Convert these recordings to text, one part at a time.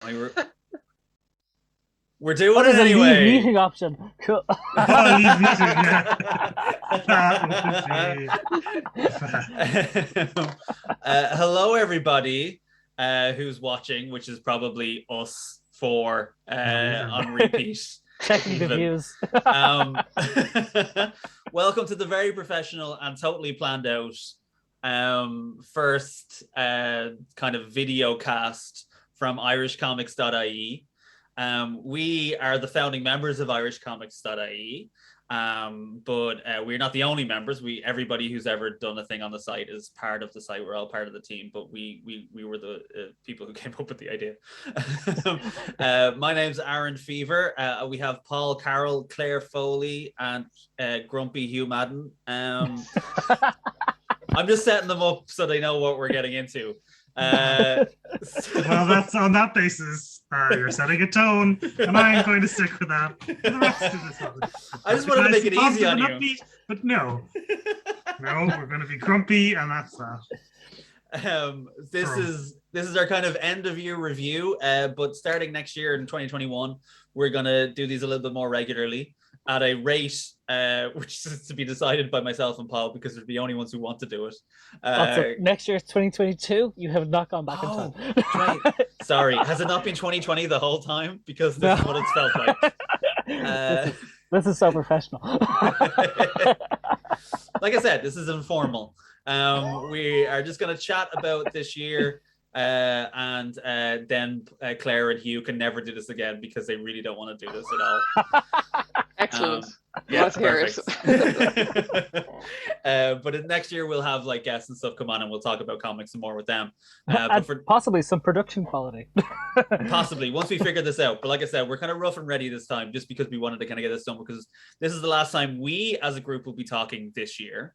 We're doing What it is a leave anyway. meeting option? Cool. Oh, leave meeting, yeah. Hello, everybody who's watching, which is probably us four on repeat. Checking the views. Welcome to the very professional and totally planned out first kind of video cast from IrishComics.ie. We are the founding members of IrishComics.ie, but we're not the only members. Everybody who's ever done a thing on the site is part of the site. We're all part of the team, but we were the people who came up with the idea. My name's Aaron Fever. We have Paul Carroll, Claire Foley, and Grumpy Hugh Madden. I'm just setting them up so they know what we're getting into. Well, that's on that basis. You're setting a tone, and I'm going to stick with that for the rest of this episode. I just wanted to make it easy on you. Upbeat, but no, we're going to be grumpy, and that's that. This is our kind of end of year review, but starting next year in 2021, we're going to do these a little bit more regularly at a rate which is to be decided by myself and Paul, because they're the only ones who want to do it. Next year is 2022. You have not gone back in time. Right. Sorry, has it not been 2020 the whole time? Because this is what it's felt like. This is so professional. Like I said, this is informal. We are just going to chat about this year, and then Claire and Hugh can never do this again because they really don't want to do this at all. Excellent. Yeah, let's hear it. But next year we'll have like guests and stuff come on, and we'll talk about comics and more with them. But possibly some production quality. Possibly once we figure this out. But like I said, we're kind of rough and ready this time, just because we wanted to kind of get this done, because this is the last time we as a group will be talking this year.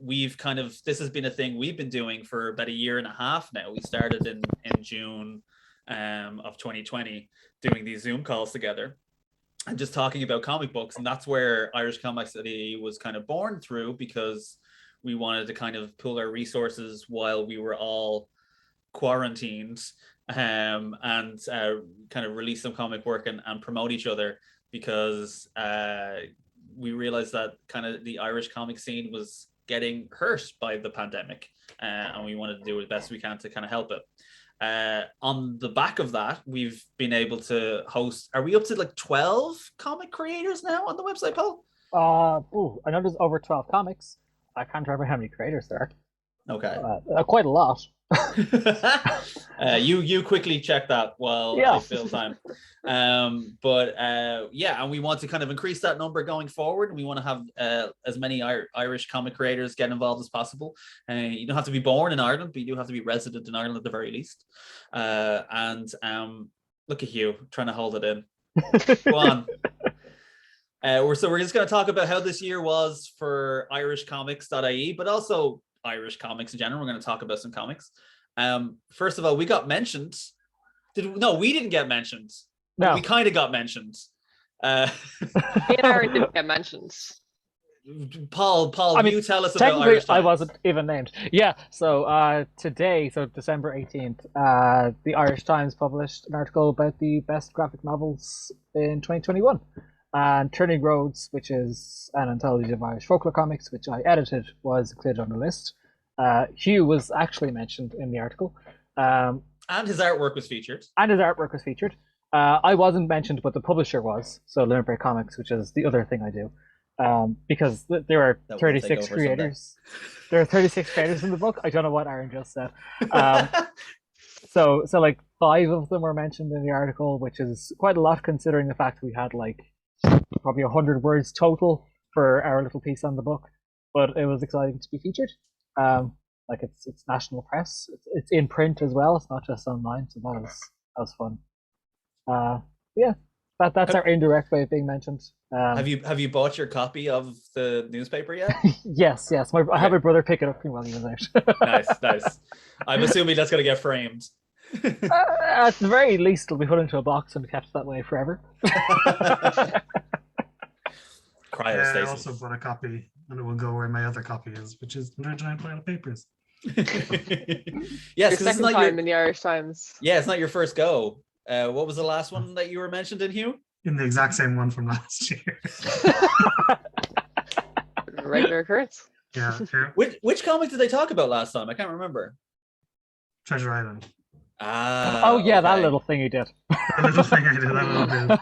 We've kind of, this has been a thing we've been doing for about a year and a half now. We started in June of 2020 doing these Zoom calls together and just talking about comic books, and that's where IrishComics.ie was kind of born through, because we wanted to kind of pool our resources while we were all quarantined, and kind of release some comic work and promote each other, because we realized that kind of the Irish comic scene was getting hurt by the pandemic, and we wanted to do the best we can to kind of help it. On the back of that, we've been able to host, are we up to like 12 comic creators now on the website, Paul? I know there's over 12 comics. I can't remember how many creators there are. Okay. Quite a lot. You quickly check that while I fill time. And we want to kind of increase that number going forward, and we want to have as many Irish comic creators get involved as possible. You don't have to be born in Ireland, but you do have to be resident in Ireland at the very least. Look at you trying to hold it in. Go on. We're just going to talk about how this year was for IrishComics.ie, but also Irish comics in general. We're going to talk about some comics. First of all, we got mentioned. We didn't get mentioned. No, we kind of got mentioned. Me and Aaron didn't get mentioned. Paul, you tell us about Irish Times. I wasn't even named. Yeah, so today, so December 18th, the Irish Times published an article about the best graphic novels in 2021. And Turning Roads, which is an anthology of Irish folklore comics, which I edited, was included on the list. Hugh was actually mentioned in the article. And his artwork was featured. I wasn't mentioned, but the publisher was. So Limerick Comics, which is the other thing I do. Because there are 36 creators. There are 36 creators in the book. I don't know what Aaron just said. So like 5 of them were mentioned in the article, which is quite a lot considering the fact we had like probably 100 words total for our little piece on the book, but it was exciting to be featured. Like it's national press. It's in print as well. It's not just online, so that was fun. That's our indirect way of being mentioned. Have you bought your copy of the newspaper yet? Yes. I have my brother pick it up while he was out. Nice. I'm assuming that's gonna get framed. At the very least, it'll be put into a box and kept that way forever. Cryostasis. I also bought a copy, and it will go where my other copy is, which is under a giant pile of papers. Yes, Your because it's second not time your in the Irish Times. yeah, it's not your first go. What was the last one that you were mentioned in, Hugh? In the exact same one from last year. Regular occurrence. Yeah, Which comic did they talk about last time? I can't remember. Treasure Island. Ah, Oh yeah, that okay. little thing you did. A little thing I did. That little bit.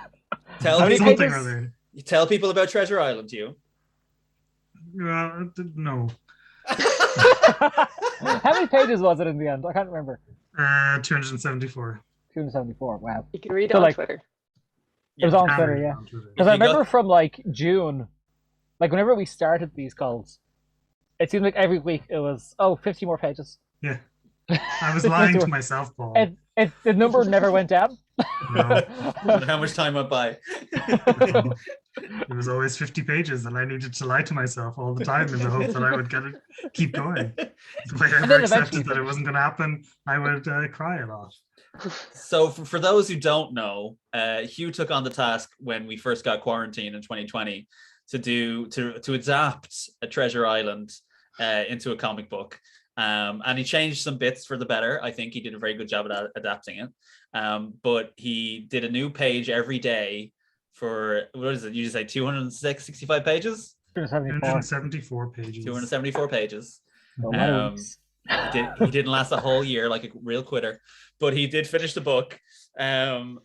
Tell How many people, Something pages? other. you tell people about Treasure Island, Hugh. No. How many pages was it in the end? I can't remember. 274. 274. Wow. You can read it So, on like, Twitter. it was Yeah. on Can Twitter, read it yeah. on Twitter. Because I If you remember got- from like June, like whenever we started these calls, it seemed like every week it was 50 more pages. Yeah. I was 50 lying to more. myself, Paul. The number never went down. No. And how much time went by? No. It was always 50 pages, and I needed to lie to myself all the time in the hope that I would get it, keep going. If I And ever then eventually accepted that it wasn't going to happen, I would cry a lot. So for those who don't know, Hugh took on the task when we first got quarantined in 2020 to adapt a Treasure Island into a comic book. And he changed some bits for the better. I think he did a very good job at adapting it. But he did a new page every day for, what is it? You just say 265 pages? 274. 274 pages. 274 pages. A lot of Um, weeks. He didn't last a whole year like a real quitter, but he did finish the book. And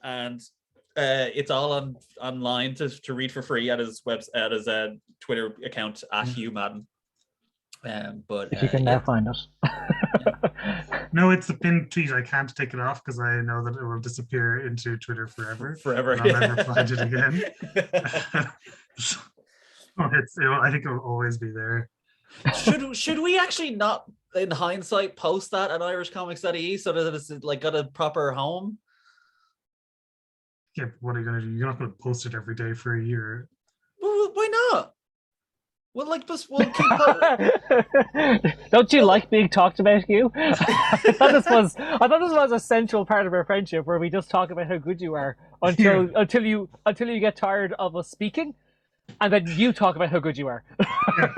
it's all online to read for free at his Twitter account at Hugh Madden. But If you can now find it. No, it's a pinned tweet. I can't take it off because I know that it will disappear into Twitter forever. forever, And I'll never find it again. I think it will always be there. Should we actually not, in hindsight, post that at IrishComics.ie so that it's like got a proper home? Yeah, but what are you going to do? You're not going to post it every day for a year. Well, why not? Well, like, we'll keep. Don't you like being talked about, Hugh? I thought this was a central part of our friendship where we just talk about how good you are until you get tired of us speaking, and then you talk about how good you are. Yeah.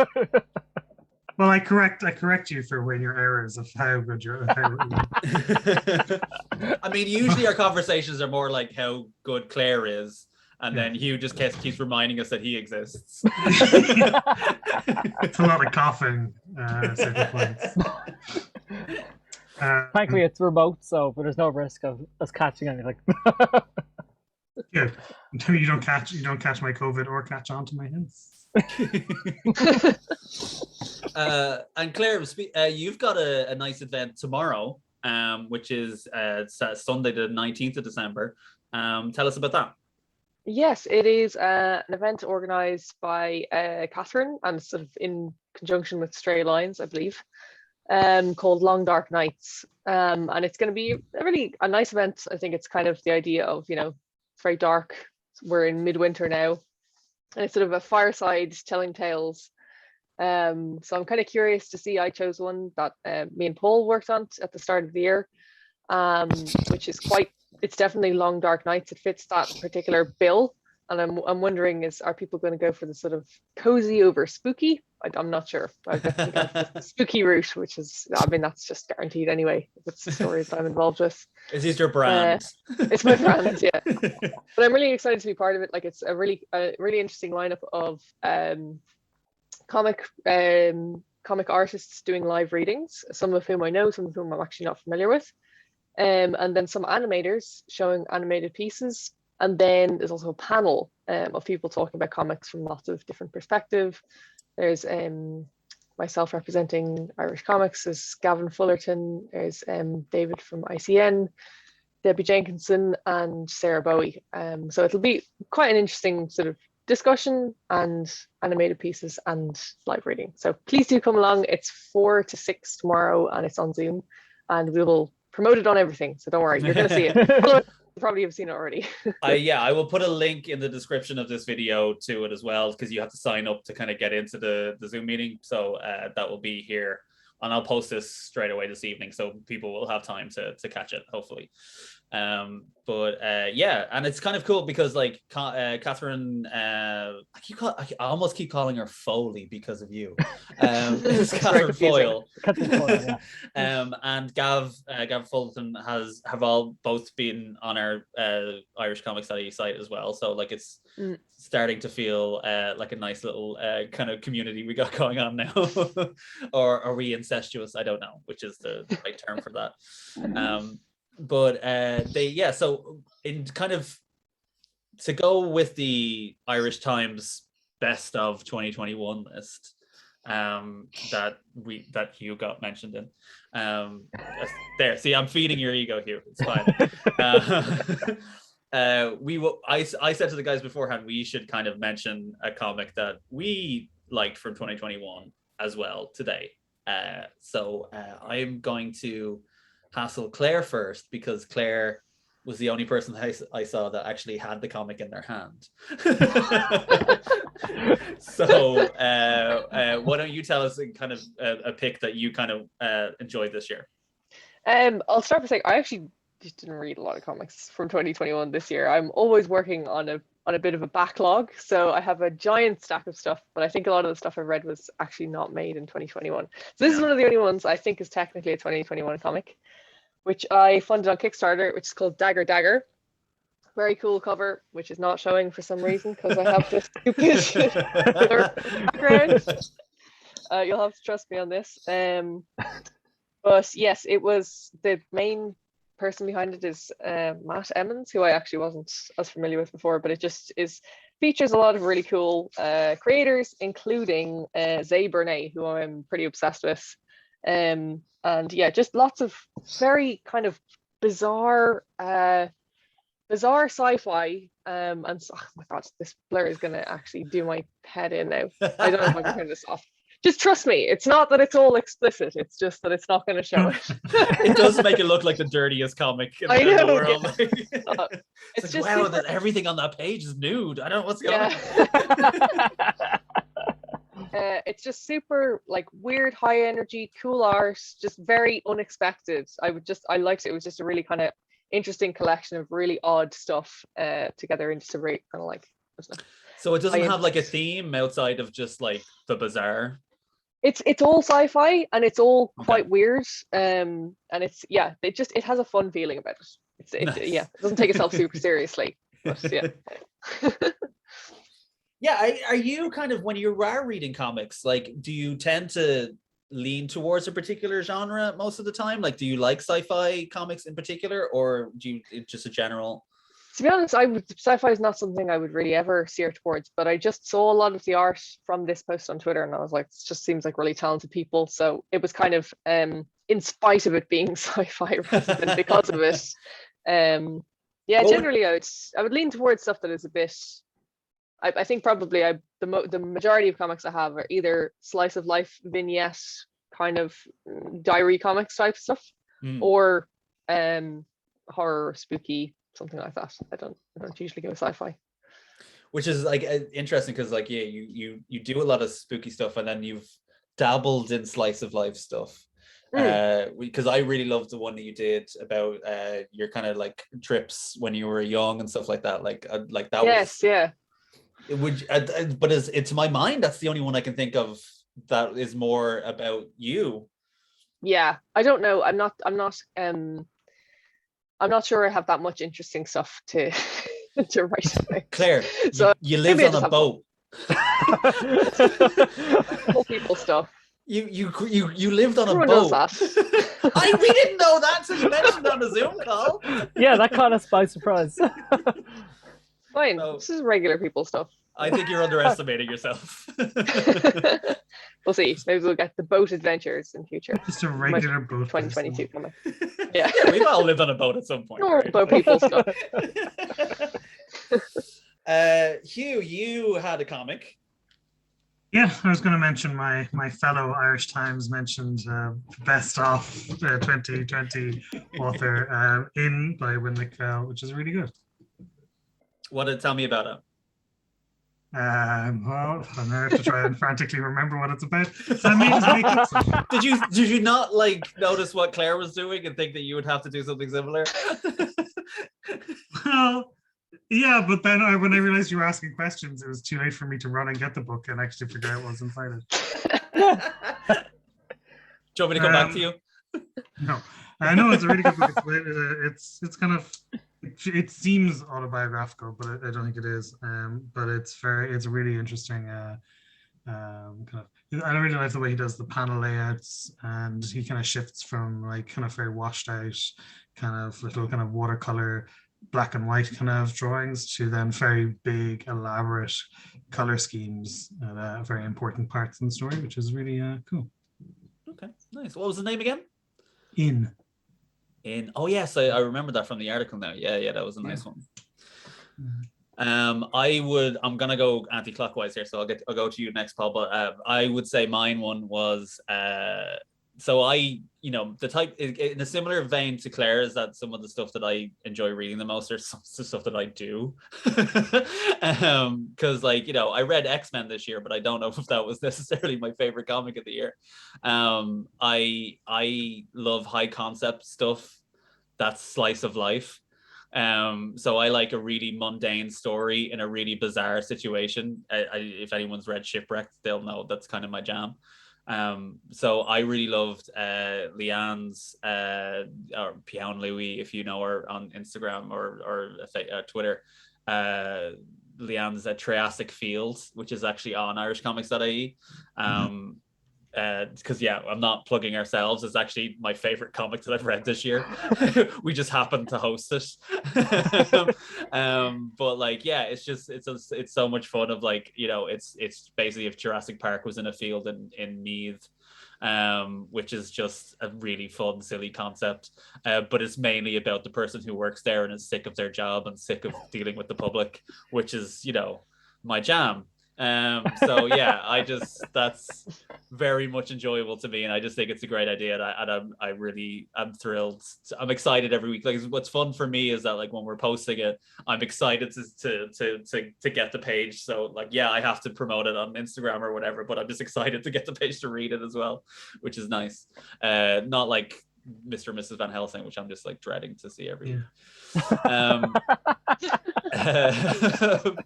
Well, I correct you for when your errors of how good you're. I mean, usually our conversations are more like how good Claire is, and then Hugh just keeps reminding us that he exists. It's a lot of coughing at certain points. Frankly, it's remote, so there's no risk of us catching anything. Yeah, you don't catch my COVID or catch on to my hints. And Claire, you've got a nice event tomorrow, which is Sunday the 19th of December. Tell us about that. Yes, it is an event organised by Catherine and sort of in conjunction with Stray Lines, I believe, called Long Dark Nights. And it's going to be a nice event. I think it's kind of the idea of, it's very dark. We're in midwinter now. And it's sort of a fireside telling tales. So I'm kind of curious to see. I chose one that me and Paul worked on at the start of the year, which is it's definitely Long Dark Nights. It fits that particular bill. And I'm wondering, are people going to go for the sort of cozy over spooky? I'm not sure. I've definitely gone for the spooky route, which is, that's just guaranteed anyway. If it's the stories that I'm involved with. Is this your brand? It's my brand, yeah. But I'm really excited to be part of it. Like, it's a really interesting lineup of comic artists doing live readings, some of whom I know, some of whom I'm actually not familiar with. And then some animators showing animated pieces. And then there's also a panel of people talking about comics from lots of different perspectives. There's myself representing Irish Comics, there's Gavin Fullerton, there's David from ICN, Debbie Jenkinson, and Sarah Bowie. So it'll be quite an interesting sort of discussion and animated pieces and live reading. So please do come along. It's 4 to 6 tomorrow and it's on Zoom, and we will promote it on everything. So don't worry, you're going to see it. Although you probably have seen it already. I will put a link in the description of this video to it as well, because you have to sign up to kind of get into the Zoom meeting. So that will be here, and I'll post this straight away this evening, so people will have time to catch it, hopefully. Yeah, and it's kind of cool because like Catherine, I almost keep calling her Foley because of you. It's Catherine Foyle. Catherine Foyle, yeah. And Gav Fulton have all both been on our IrishComics.ie site as well. So like it's starting to feel like a nice little kind of community we got going on now. Or are we incestuous? I don't know, which is the right term for that. So in kind of to go with the Irish Times best of 2021 list that Hugh got mentioned in. There, see, I'm feeding your ego here. It's fine. I said to the guys beforehand we should kind of mention a comic that we liked from 2021 as well today. So I'm going to hassle Claire first because Claire was the only person I saw that actually had the comic in their hand. So why don't you tell us kind of a pick that you kind of enjoyed this year? I'll start by saying I actually just didn't read a lot of comics from 2021 this year. I'm always working on a bit of a backlog, so I have a giant stack of stuff, but I think a lot of the stuff I read was actually not made in 2021. So this is one of the only ones I think is technically a 2021 comic, which I funded on Kickstarter, which is called Dagger Dagger. Very cool cover, which is not showing for some reason because I have this stupid background. You'll have to trust me on this. But yes, it was the main person behind it is Matt Emmons, who I actually wasn't as familiar with before, but it just features a lot of really cool creators, including Zay Bernay, who I'm pretty obsessed with. And yeah, just lots of very kind of bizarre sci-fi. And oh my god, this blur is gonna actually do my head in now. I don't know if I can turn this off. Just trust me, it's not that it's all explicit, it's just that it's not going to show it. It does make it look like the dirtiest comic in the world. Yeah. It's like, wow, super... everything on that page is nude. I don't know what's going on. It's just super like weird, high energy, cool art, just very unexpected. I liked it. It was just a really kind of interesting collection of really odd stuff together into a really kind of like, I don't know. So it doesn't have like a theme outside of just like the bizarre. It's all sci-fi and it's all quite weird. And it has a fun feeling about it. Nice. It doesn't take itself super seriously. But yeah. Yeah, are you kind of, when you are reading comics, like do you tend to lean towards a particular genre most of the time? Like do you like sci-fi comics in particular, or do you just a general? To be honest, sci-fi is not something I would really ever steer towards, but I just saw a lot of the art from this post on Twitter and I was like, it just seems like really talented people. So it was kind of in spite of it being sci-fi rather than because of it. Generally I would lean towards stuff that is a bit, I think probably the majority of comics I have are either slice of life vignette kind of diary comics type stuff, or horror, spooky, something like that. I don't usually go sci-fi. Which is like interesting because like you do a lot of spooky stuff and then you've dabbled in slice of life stuff. Because I really loved the one that you did about your kind of like trips when you were young and stuff like that. Like that. Yes, yeah. It would, but it's my mind. That's the only one I can think of that is more about you. Yeah, I don't know. I'm not sure I have that much interesting stuff to write about. Claire, so you lived on a boat. Cool people stuff. You lived on Everyone a boat. Knows that. We didn't know that until you mentioned on a Zoom call. Yeah, that caught us by surprise. Fine. So, this is regular people stuff. I think you're underestimating yourself. We'll see. Maybe we'll get the boat adventures in future. Just a regular boat. 2022 coming. Yeah. We've all lived on a boat at some point. Normal boat people stuff. Hugh, you had a comic. Yeah, I was going to mention my fellow Irish Times mentioned best of 2020 author In by Win McFell, which is really good. Tell me about it? Well, I'm going to have to try and frantically remember what it's about. Did you not like notice what Claire was doing and think that you would have to do something similar? Well, yeah, but then when I realized you were asking questions, it was too late for me to run and get the book and actually figure out what was inside it. Do you want me to come back to you? No, I know it's a really good book. It's kind of, it seems autobiographical, but I don't think it is. But it's really interesting. Kind of, I really like the way he does the panel layouts, and he kind of shifts from like kind of very washed out, kind of little kind of watercolor, black and white kind of drawings to then very big, elaborate color schemes at very important parts in the story, which is really cool. Okay, nice. What was the name again? In. Oh yes, I remember that from the article now. Yeah, that was a nice one. I'm gonna go anti-clockwise here, so I'll go to you next, Paul. But I would say mine one was so the type in a similar vein to Claire's, that some of the stuff that I enjoy reading the most are some stuff that I do. Because I read X-Men this year, but I don't know if that was necessarily my favorite comic of the year. I love high concept stuff that's slice of life. So I like a really mundane story in a really bizarre situation. If anyone's read Shipwrecked, they'll know that's kind of my jam. So I really loved Leanne's or Pion Louis, if you know her on Instagram or Twitter. Leanne's Triassic Fields, which is actually on IrishComics.ie. Because I'm not plugging ourselves. It's actually my favorite comic that I've read this year. We just happened to host it. But it's so much fun. Of it's basically if Jurassic Park was in a field in Meath, which is just a really fun, silly concept. But it's mainly about the person who works there and is sick of their job and sick of dealing with the public, which is my jam. That's very much enjoyable to me, and I just think it's a great idea, and I'm thrilled. I'm excited every week. Like, what's fun for me is that when we're posting it, I'm excited to get the page. So I have to promote it on Instagram or whatever, but I'm just excited to get the page to read it as well, which is nice. Not like Mr. and Mrs. Van Helsing, which I'm just dreading to see every week.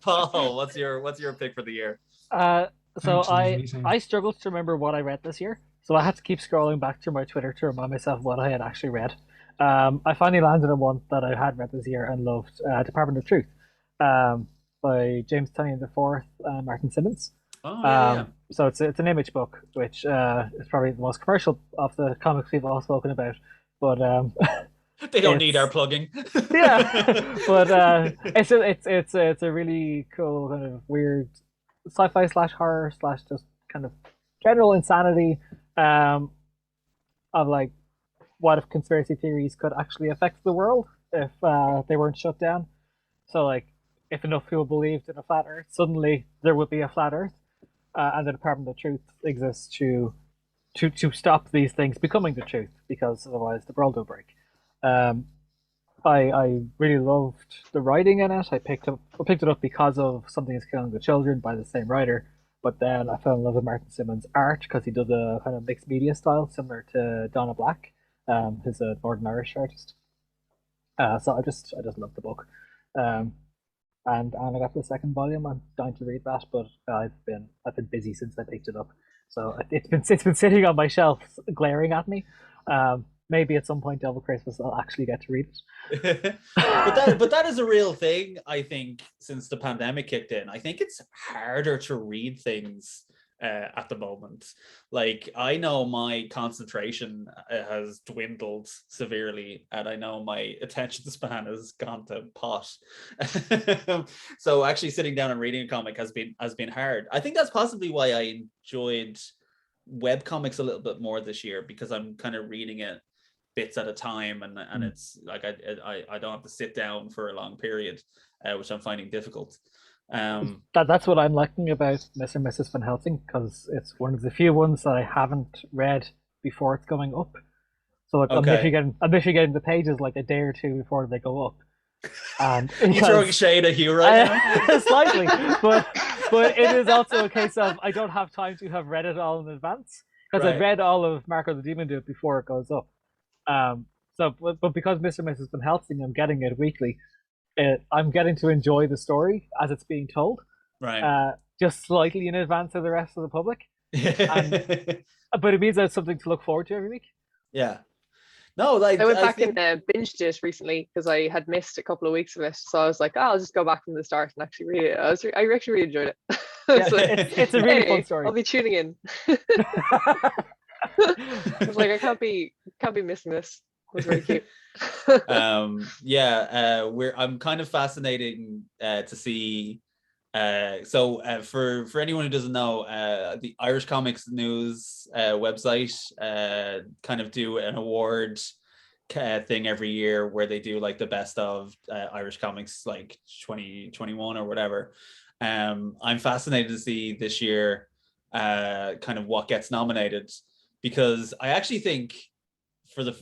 Paul, what's your pick for the year? So I struggled to remember what I read this year, so I had to keep scrolling back through my Twitter to remind myself what I had actually read. I finally landed on one that I had read this year and loved, Department of Truth, by James Tynion IV, Martin Simmons. So it's an Image book, which is probably the most commercial of the comics we've all spoken about, but they don't need our plugging. Yeah, but it's a really cool kind of weird sci-fi / horror / just kind of general insanity of what if conspiracy theories could actually affect the world if they weren't shut down. So if enough people believed in a flat Earth, suddenly there would be a flat Earth, and the Department of Truth exists to stop these things becoming the truth, because otherwise the world will break. I really loved the writing in it. I picked it up because of Something Is Killing the Children by the same writer, but then I fell in love with Martin Simmons' art because he does a kind of mixed media style similar to Donna Black, who's a Northern Irish artist. So I just love the book, and I got the second volume. I'm dying to read that, but I've been busy since I picked it up, so it's been sitting on my shelf glaring at me. Maybe at some point over Christmas I'll actually get to read it. but that is a real thing, I think, since the pandemic kicked in. I think it's harder to read things at the moment. I know my concentration has dwindled severely, and I know my attention span has gone to pot. So actually sitting down and reading a comic has been hard. I think that's possibly why I enjoyed webcomics a little bit more this year, because I'm kind of reading it bits at a time, and it's I don't have to sit down for a long period, which I'm finding difficult. That's what I'm liking about Mr. and Mrs. Van Helsing, because it's one of the few ones that I haven't read before it's going up. So I'm literally getting the pages a day or two before they go up. And you're throwing shade at you right now? Slightly, but it is also a case of I don't have time to have read it all in advance, because I've read all of Marco the Demon Dude before it goes up. But because Mr. and Mrs. Van Helsing, I'm getting it weekly. I'm getting to enjoy the story as it's being told, Right. just slightly in advance of the rest of the public. But it means I have something to look forward to every week. Yeah. No, like I went back think and binged it recently because I had missed a couple of weeks of it. So I was like, oh, I'll just go back from the start and actually read it. I actually really enjoyed it. Yeah, like, it's a really fun story. I'll be tuning in. I was like, I can't be missing this. It was very cute. I'm kind of fascinating to see. For anyone who doesn't know, the Irish Comics News website kind of do an award thing every year where they do like the best of Irish comics, like 2021 or whatever. I'm fascinated to see this year kind of what gets nominated, because I actually think for the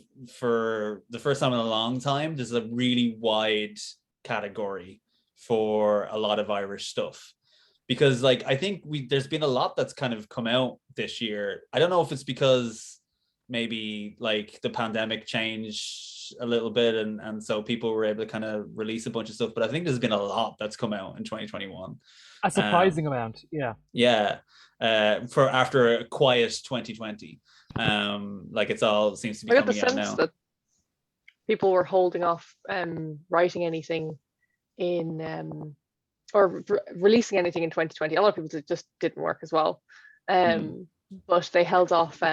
first time in a long time, there's a really wide category for a lot of Irish stuff, because like I think there's been a lot that's kind of come out this year. I don't know if it's because maybe like the pandemic changed a little bit and so people were able to kind of release a bunch of stuff, but I think there's been a lot that's come out in 2021. A surprising amount, yeah. For after a quiet 2020, like it's all seems to be coming out now. I got the sense that people were holding off writing anything in or releasing anything in 2020. A lot of people just didn't work as well, but they held off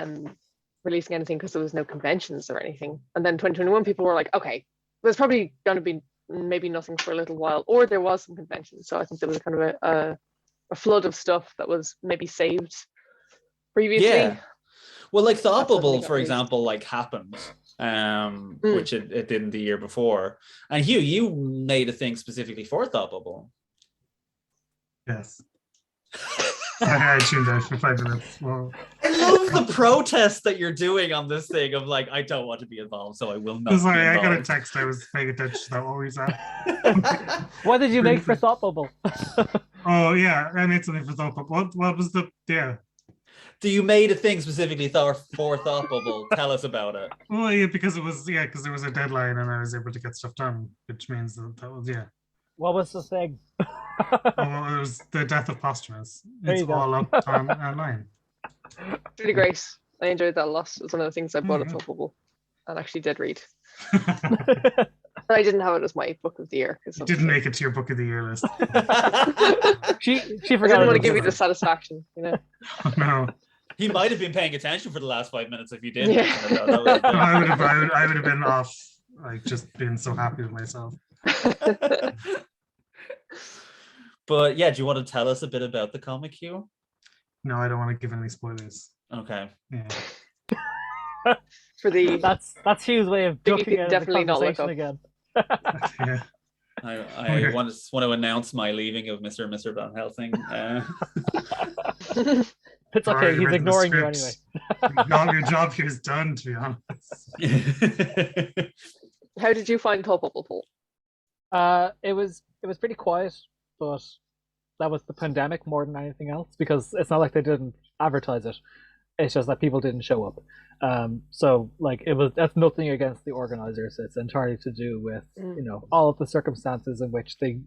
releasing anything because there was no conventions or anything. And then 2021, people were like, okay, there's probably going to be maybe nothing for a little while, or there was some conventions. So I think there was kind of a flood of stuff that was maybe saved previously. Yeah. Well, like Thought Bubble, for example, like happened, which it didn't the year before. And Hugh, you made a thing specifically for Thought Bubble. Yes. I tuned out for 5 minutes. Well, I love the protest that you're doing on this thing of like, I don't want to be involved, so I will not. Sorry, I got a text. I was paying attention to that. What were you saying? What did you make for Thought Bubble? Oh yeah, I made something for Thought Bubble. What was the Do you made a thing specifically for Thought Bubble? Tell us about it. Well, yeah, because there was a deadline and I was able to get stuff done, which means that was What was the thing? It was the death of Posthumous. It's all up online. It's really great. I enjoyed that a lot. It was one of the things I bought at Thought Bubble and actually did read. I didn't have it as my book of the year. It didn't make it to your book of the year list. she forgot. I didn't want to give you the satisfaction, you know. Oh, no. He might have been paying attention for the last 5 minutes if you did. Yeah. I would have been off, like just being so happy with myself. But yeah, do you want to tell us a bit about the comic, Hugh? No, I don't want to give any spoilers. Okay. Yeah. For the that's Hugh's way of ducking out definitely of the not look up again. Yeah. I want to announce my leaving of Mr. and Mr. Van Helsing. It's okay, he's ignoring you anyway. Your job here is done, to be honest. How did you find Thought Bubble, Paul? It was pretty quiet, but that was the pandemic more than anything else, because it's not like they didn't advertise it. It's just that people didn't show up. So like that's nothing against the organizers. It's entirely to do with all of the circumstances in which they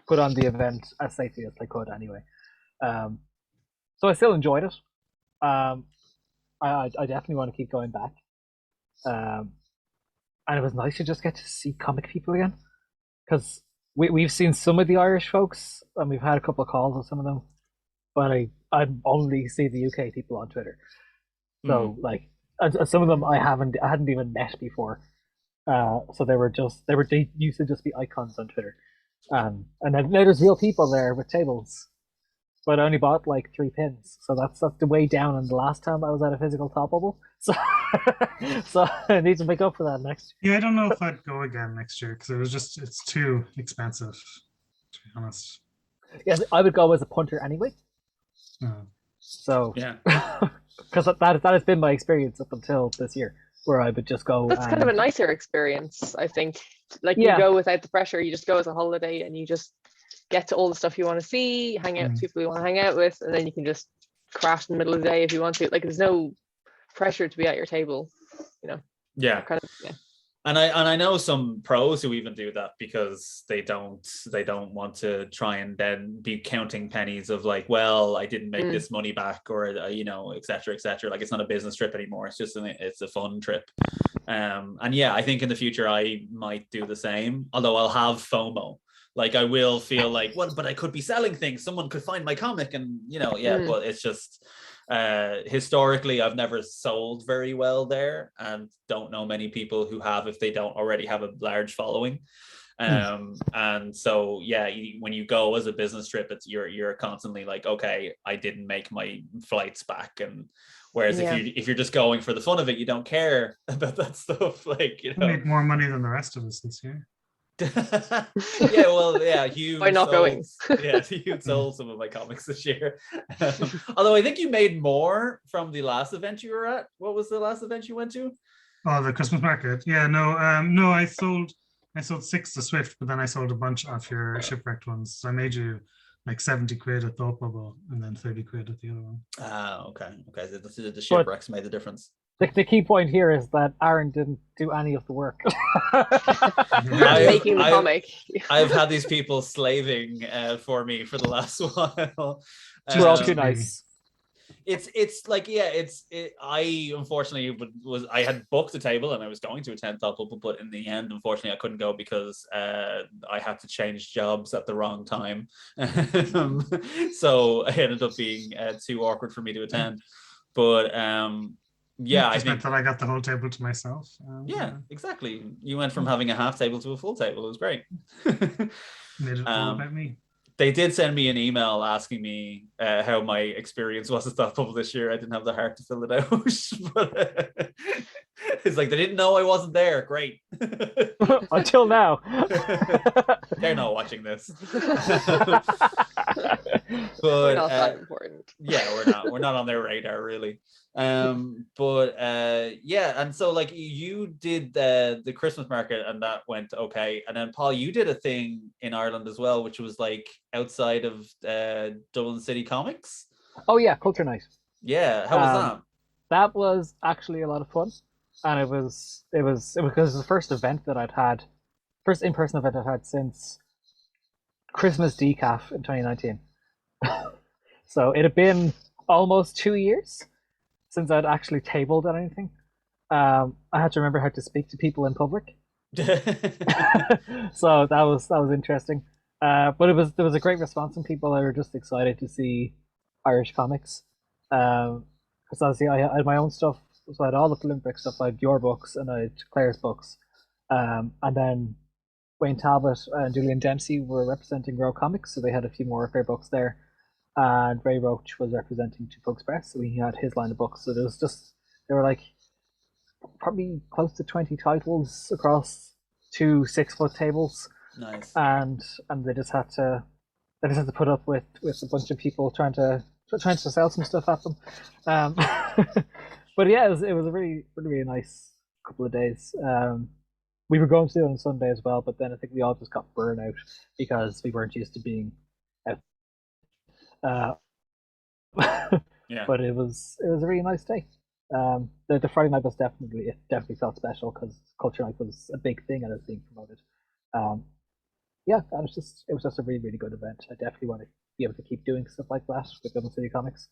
put on the event as safely as they could anyway. So I still enjoyed it. I definitely want to keep going back. And it was nice to just get to see comic people again, because we've seen some of the Irish folks and we've had a couple of calls with some of them, but I only see the UK people on Twitter. So like, and some of them I hadn't even met before. So they used to just be icons on Twitter. And then there's real people there with tables. But I only bought like 3 pins, so that's the way down on the last time I was at a physical Thought Bubble. So I need to make up for that next year. Yeah, I don't know if I'd go again next year because it's too expensive, to be honest. Yeah, I would go as a punter anyway. So yeah, because that has been my experience up until this year, where I would just go. That's kind of a nicer experience, I think. Like you go without the pressure. You just go as a holiday, and you just get to all the stuff you want to see, hang out with people you want to hang out with, and then you can just crash in the middle of the day if you want to. Like there's no pressure to be at your table, Yeah. Kind of, yeah. I know some pros who even do that because they don't want to try and then be counting pennies of like, well, I didn't make this money back, or et cetera, et cetera. Like, it's not a business trip anymore. It's just it's a fun trip. And yeah, I think in the future I might do the same, although I'll have FOMO. Like, I will feel like, well, but I could be selling things. Someone could find my comic, and but it's just historically I've never sold very well there, and don't know many people who have, if they don't already have a large following. And so when you go as a business trip, it's you're constantly like, okay, I didn't make my flights back. And whereas if you're just going for the fun of it, you don't care about that stuff. Like, You made more money than the rest of us this year. Hugh by not going. Hugh sold some of my comics this year. Although I think you made more from the last event you were at. What was the last event you went to? Oh, the Christmas market. Yeah, no, I sold 6 to Swift, but then I sold a bunch of your shipwrecked ones. So I made you like 70 quid at Thought Bubble and then 30 quid at the other one. Okay. The shipwrecks made the difference. The key point here is that Aaron didn't do any of the work. Making the comic. I've had these people slaving for me for the last while. We're all too nice. It's like, I unfortunately I had booked a table and I was going to attend Thought Bubble, but in the end, unfortunately, I couldn't go because I had to change jobs at the wrong time. So it ended up being too awkward for me to attend. But I think that I got the whole table to myself. Exactly. You went from having a half table to a full table. It was great. Made it all about me. They did send me an email asking me how my experience was at Thought Bubble this year. I didn't have the heart to fill it out, but it's like they didn't know I wasn't there. Great. Until now. They're not watching this. But we're not that important. We're not on their radar really. And so like you did the Christmas market and that went okay, and then Paul, you did a thing in Ireland as well, which was like outside of Dublin City Comics. Oh yeah, Culture Night. Yeah, how was that? That was actually a lot of fun, and it was the first event that I'd had, first in-person event I'd had since Christmas Decaf in 2019. So it had been almost 2 years since I'd actually tabled at anything. I had to remember how to speak to people in public. So that was interesting. But there was a great response from people. They were just excited to see Irish comics. Because obviously I had my own stuff. So I had all the Olympic stuff. I had your books and I had Claire's books. And then Wayne Talbot and Julian Dempsey were representing Row Comics, so they had a few more of their books there. And Ray Roach was representing Two Pugs Press, so he had his line of books. So there were like probably close to 20 titles across 2 6-foot tables. Nice. And they just had to put up with a bunch of people trying to sell some stuff at them. But yeah, it was a really, really, really nice couple of days. We were going to do it on Sunday as well, but then I think we all just got burned out because we weren't used to being out. But it was a really nice day. The Friday night was definitely felt special because Culture Night was a big thing and it was being promoted. And it was just a really, really good event. I definitely want to be able to keep doing stuff like that with Dublin City Comics.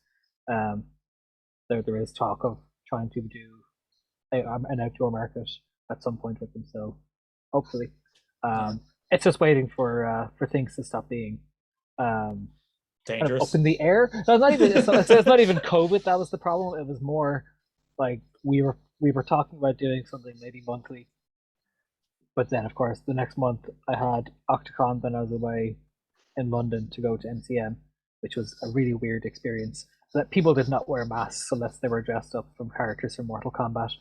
There is talk of trying to do an outdoor market at some point with them, so hopefully. It's just waiting for things to stop being dangerous up in the air. No, it's not even COVID that was the problem. It was more like we were talking about doing something maybe monthly, but then of course the next month I had Octocon, then I was away in London to go to MCM, which was a really weird experience. So that people did not wear masks unless they were dressed up from characters from Mortal Kombat.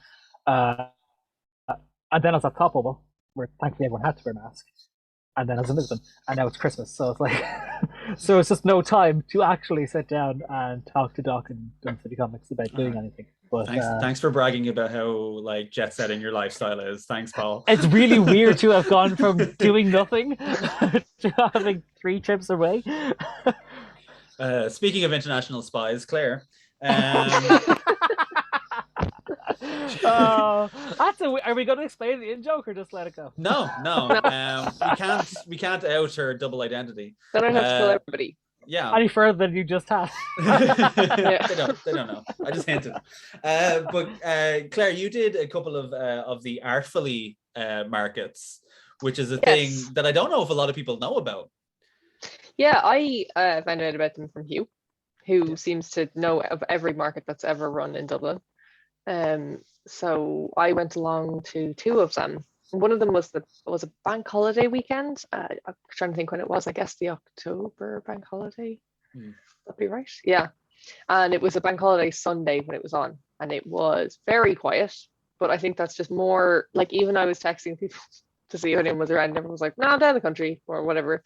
And then I was at Thought Bubble, where thankfully everyone had to wear masks. And then I was in Lisbon, and now it's Christmas, so it's like, so it's just no time to actually sit down and talk to Doc and Dublin City Comics about doing anything. But thanks for bragging about how like jet setting your lifestyle is. Thanks, Paul. It's really weird to have gone from doing nothing to having 3 trips away. Speaking of international spies, Claire. Are we going to explain the in joke or just let it go? No. We can't out her double identity. Then I'd have to kill everybody. Yeah. Any further than you just have. They don't know. I just hinted. But Claire, you did a couple of the Artfully markets, which is a thing that I don't know if a lot of people know about. Yeah, I found out about them from Hugh, who seems to know of every market that's ever run in Dublin. So I went along to two of them. One of them was a bank holiday weekend. I'm trying to think when it was. I guess the October bank holiday. That'd be right. Yeah, and it was a bank holiday Sunday when it was on, and it was very quiet. But I think that's just more like, even I was texting people to see if anyone was around, and everyone was like, "No, I'm down the country" or whatever.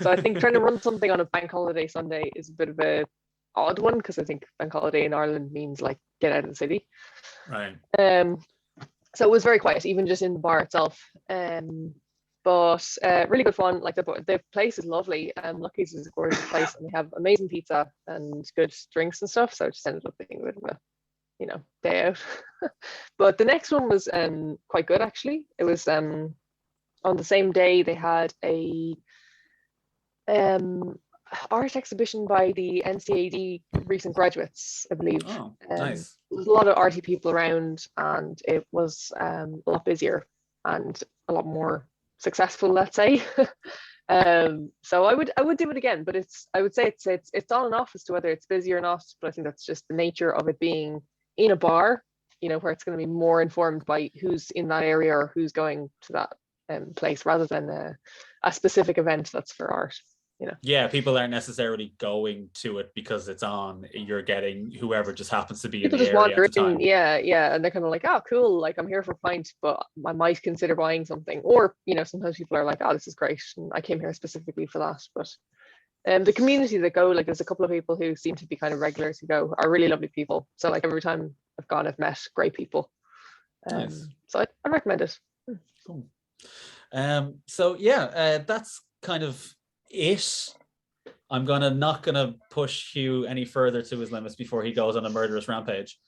So I think trying to run something on a bank holiday Sunday is a bit of a odd one, because I think bank holiday in Ireland means like get out of the city. Right. So it was very quiet, even just in the bar itself. But really good fun. Like the place is lovely. Lucky's is a gorgeous place, and they have amazing pizza and good drinks and stuff. So it just ended up being a bit of a, day out. But the next one was quite good actually. It was on the same day they had a art exhibition by the NCAD recent graduates, I believe. Oh, nice. There was a lot of arty people around, and it was a lot busier and a lot more successful, let's say. So I would do it again, but I would say it's on and off as to whether it's busy or not. But I think that's just the nature of it being in a bar, where it's going to be more informed by who's in that area or who's going to that place, rather than a specific event that's for art. Yeah, people aren't necessarily going to it because it's on. You're getting whoever just happens to be people in the just area wander at the time. in, yeah, and they're kind of like, oh cool, like I'm here for a pint, but I might consider buying something. Or sometimes people are like, oh, this is great, and I came here specifically for that. But the community that go, like there's a couple of people who seem to be kind of regulars who go, are really lovely people. So like every time I've gone, I've met great people. Nice. So I recommend it. Cool. So yeah, that's kind of it. I'm not gonna push Hugh any further to his limits before he goes on a murderous rampage.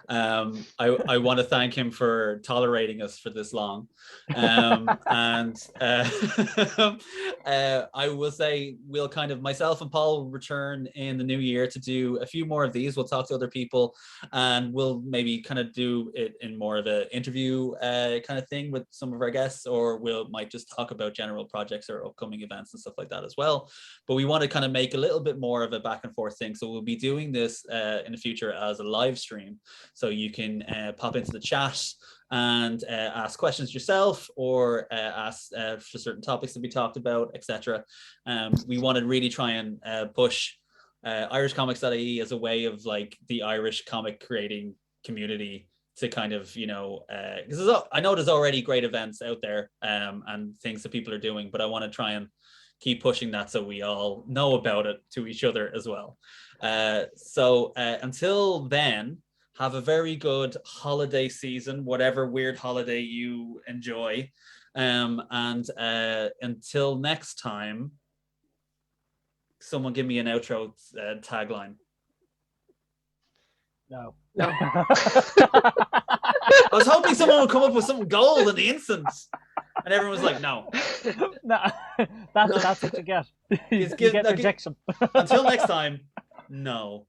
I want to thank him for tolerating us for this long, and I will say we'll kind of, myself and Paul will return in the new year to do a few more of these. We'll talk to other people, and we'll maybe kind of do it in more of an interview kind of thing with some of our guests, or might just talk about general projects or upcoming events and stuff like that as well. But we want to kind of make a little bit more of a back and forth thing, so we'll be doing this in the future as a live stream. So you can pop into the chat and ask questions yourself, or ask for certain topics to be talked about, etc. We want to really try and push IrishComics.ie as a way of like the Irish comic creating community to kind of, because I know there's already great events out there and things that people are doing, but I want to try and keep pushing that so we all know about it to each other as well. So until then, have a very good holiday season, whatever weird holiday you enjoy. And until next time, someone give me an outro tagline. No. I was hoping someone would come up with something gold in the instant. And everyone was like, no. No, that's what you get. You get rejection. Until next time, no.